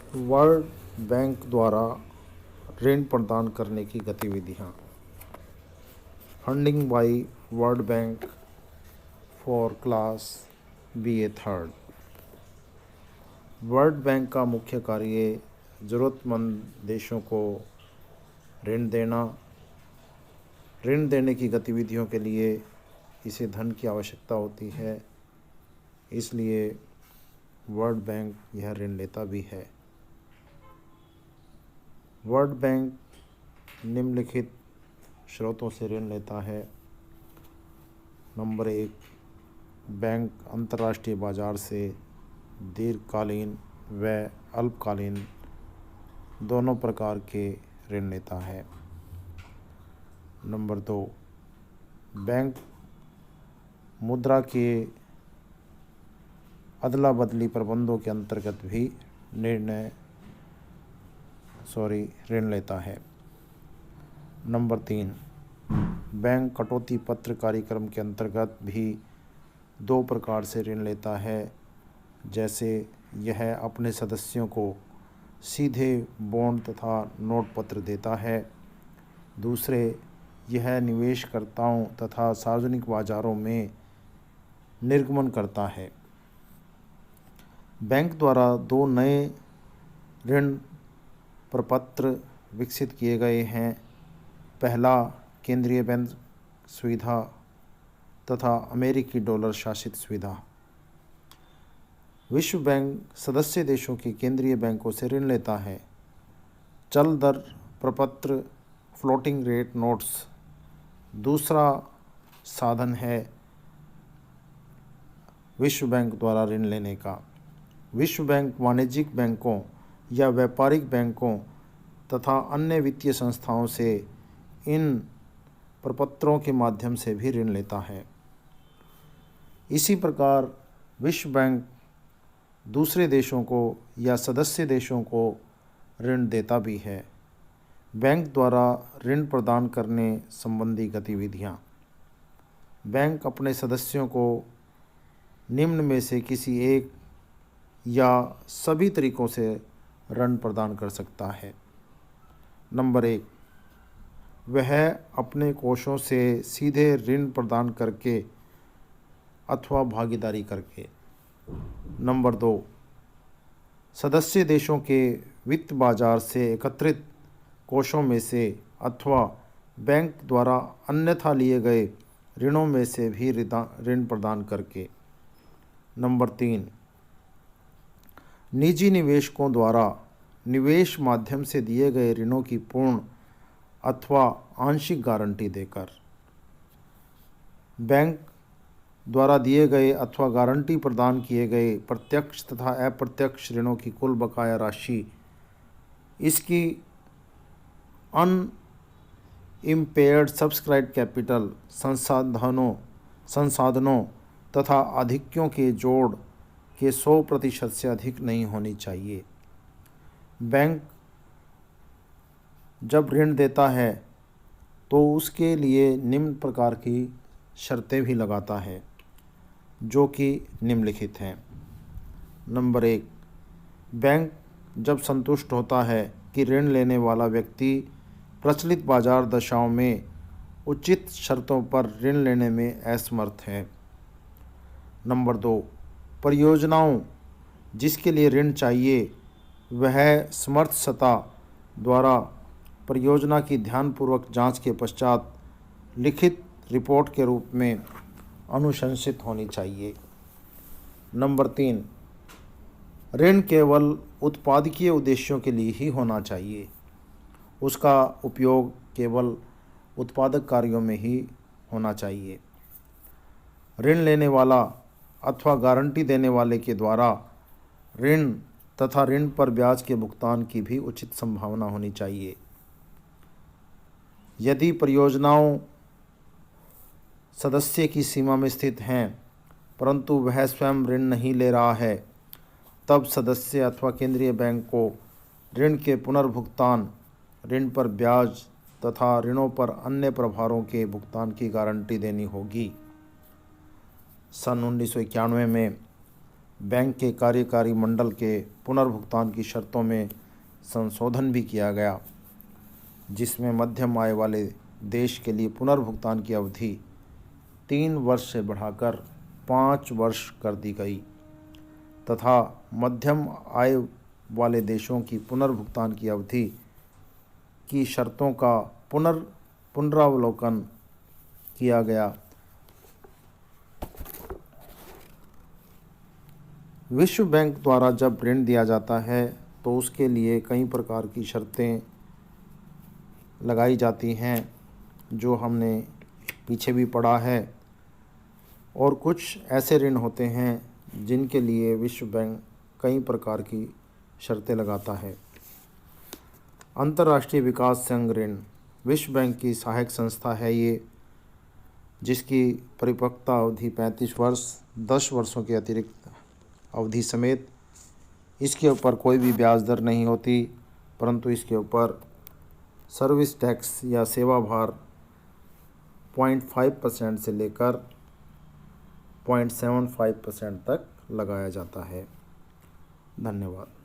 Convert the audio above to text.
World bank द्वारा ऋण प्रदान करने की गतिविधियाँ। Funding by world bank for class BA third. World bank का मुख्य कार्य ज़रूरतमंद देशों को ऋण देने की गतिविधियों के लिए इसे धन की आवश्यकता होती है, इसलिए वर्ल्ड बैंक यह ऋण लेता भी है। वर्ल्ड बैंक निम्नलिखित स्रोतों से ऋण लेता है। नंबर 1, बैंक अंतर्राष्ट्रीय बाजार से दीर्घकालीन व अल्पकालीन दोनों प्रकार के ऋण लेता है। नंबर 2, बैंक मुद्रा के अदला बदली प्रबंधों के अंतर्गत भी ऋण लेता है। नंबर 3, बैंक कटौती पत्र कार्यक्रम के अंतर्गत भी 2 प्रकार से ऋण लेता है, जैसे यह अपने सदस्यों को सीधे बॉन्ड तथा नोट पत्र देता है। दूसरे, यह निवेशकर्ताओं तथा सार्वजनिक बाजारों में निर्गमन करता है। बैंक द्वारा 2 नए ऋण प्रपत्र विकसित किए गए हैं। पहला केंद्रीय बैंक सुविधा तथा अमेरिकी डॉलर शासित सुविधा। विश्व बैंक सदस्य देशों के केंद्रीय बैंकों से ऋण लेता है। चल दर प्रपत्र फ्लोटिंग रेट नोट्स दूसरा साधन है विश्व बैंक द्वारा ऋण लेने का। विश्व बैंक वाणिज्यिक बैंकों या व्यापारिक बैंकों तथा अन्य वित्तीय संस्थाओं से इन प्रपत्रों के माध्यम से भी ऋण लेता है। इसी प्रकार विश्व बैंक दूसरे देशों को या सदस्य देशों को ऋण देता भी है। बैंक द्वारा ऋण प्रदान करने संबंधी गतिविधियाँ। बैंक अपने सदस्यों को निम्न में से किसी एक या सभी तरीकों से ऋण प्रदान कर सकता है। नंबर 1, वह अपने कोषों से सीधे ऋण प्रदान करके अथवा भागीदारी करके। नंबर 2, सदस्य देशों के वित्त बाजार से एकत्रित कोषों में से अथवा बैंक द्वारा अन्यथा लिए गए ऋणों में से भी ऋण प्रदान करके। नंबर 3, निजी निवेशकों द्वारा निवेश माध्यम से दिए गए ऋणों की पूर्ण अथवा आंशिक गारंटी देकर। बैंक द्वारा दिए गए अथवा गारंटी प्रदान किए गए प्रत्यक्ष तथा अप्रत्यक्ष ऋणों की कुल बकाया राशि इसकी अनइम्पेयर्ड सब्सक्राइब्ड कैपिटल संसाधनों तथा आधिक्यों के जोड़ के 100% से अधिक नहीं होनी चाहिए। बैंक जब ऋण देता है तो उसके लिए निम्न प्रकार की शर्तें भी लगाता है, जो कि निम्नलिखित हैं। नंबर 1, बैंक जब संतुष्ट होता है कि ऋण लेने वाला व्यक्ति प्रचलित बाजार दशाओं में उचित शर्तों पर ऋण लेने में असमर्थ है। नंबर 2, परियोजनाओं जिसके लिए ऋण चाहिए वह समर्थ सत्ता द्वारा परियोजना की ध्यानपूर्वक जांच के पश्चात लिखित रिपोर्ट के रूप में अनुशंसित होनी चाहिए। नंबर 3, ऋण केवल उत्पादकीय उद्देश्यों के लिए ही होना चाहिए। उसका उपयोग केवल उत्पादक कार्यों में ही होना चाहिए। ऋण लेने वाला अथवा गारंटी देने वाले के द्वारा ऋण तथा ऋण पर ब्याज के भुगतान की भी उचित संभावना होनी चाहिए। यदि परियोजनाओं सदस्य की सीमा में स्थित हैं परंतु वह स्वयं ऋण नहीं ले रहा है, तब सदस्य अथवा केंद्रीय बैंक को ऋण के पुनर्भुगतान, ऋण पर ब्याज तथा ऋणों पर अन्य प्रभारों के भुगतान की गारंटी देनी होगी। सन 1991 में बैंक के कार्यकारी मंडल के पुनर्भुगतान की शर्तों में संशोधन भी किया गया, जिसमें मध्यम आय वाले देश के लिए पुनर्भुगतान की अवधि 3 वर्ष से बढ़ाकर 5 वर्ष कर दी गई तथा मध्यम आय वाले देशों की पुनर्भुगतान की अवधि की शर्तों का पुनरावलोकन किया गया। विश्व बैंक द्वारा जब ऋण दिया जाता है तो उसके लिए कई प्रकार की शर्तें लगाई जाती हैं, जो हमने पीछे भी पढ़ा है, और कुछ ऐसे ऋण होते हैं जिनके लिए विश्व बैंक कई प्रकार की शर्तें लगाता है। अंतर्राष्ट्रीय विकास संघ ऋण विश्व बैंक की सहायक संस्था है ये, जिसकी परिपक्वता अवधि 35 वर्ष 10 वर्षों की अतिरिक्त अवधि समेत इसके ऊपर कोई भी ब्याज दर नहीं होती, परंतु इसके ऊपर सर्विस टैक्स या सेवा भार 0.5% से लेकर 0.75% तक लगाया जाता है। धन्यवाद।